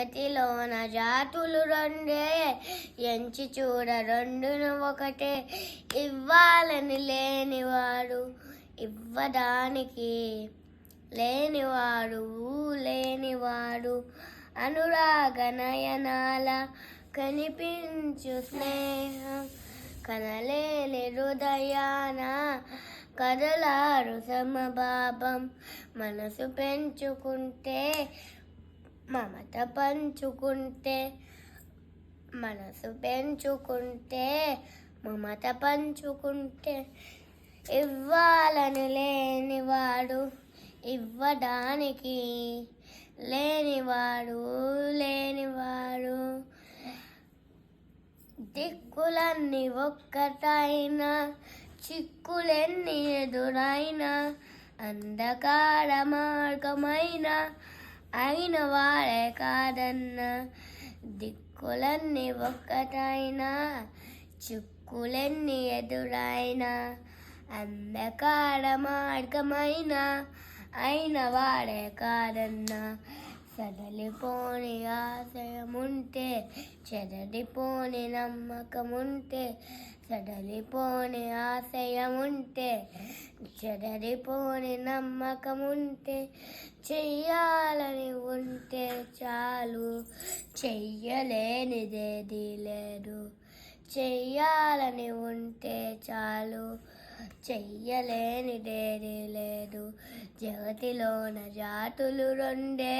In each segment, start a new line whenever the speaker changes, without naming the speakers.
జగతిలోన జాతులు రెండే, ఎంచి చూడ రెండును ఒకటే. ఇవ్వాలని లేనివాడు ఇవ్వడానికి లేనివాడు అనురాగ నయనాల కనిపించు స్నేహం. కనలేని హృదయాన కదలారు సమభావం. మనసు పెంచుకుంటే మమత పంచుకుంటే ఇవ్వాలని లేనివాడు ఇవ్వడానికి లేనివాడు దిక్కులన్నీ ఒక్కటైనా చిక్కులెన్ని ఎదురైనా అంధకార మార్గమైన అయిన వాడే కాదన్న. దిక్కులన్నీ ఒక్కటైనా చిక్కులెన్ని ఎదురైనా అంధకార మార్గమైన అయిన వాడే కాదన్న. సడలిపోని ఆశయముంటే చెదరిపోని నమ్మకముంటే సడలిపోని ఆశయముంటే చెదరిపోని నమ్మకముంటే చెయ్యాలని ఉంటే చాలు చెయ్యలేనిదేది లేదు. చెయ్యాలని ఉంటే చాలు చెయ్యలేనిదేది లేదు. జగతిలోన జాతులు రెండే,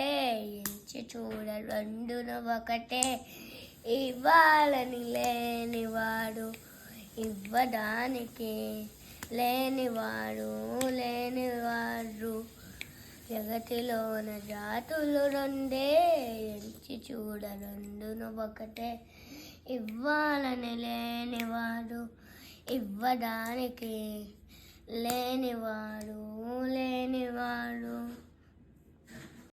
ఎంచి చూడ రెండును ఒకటే. ఇవ్వాలని లేనివాడు ఇవ్వడానికి లేనివాడు జగతిలోన జాతులు రెండే, ఎంచి చూడ రెండును ఒకటే. ఇవ్వాలని లేనివాడు ఇవ్వడానికి లేనివాడు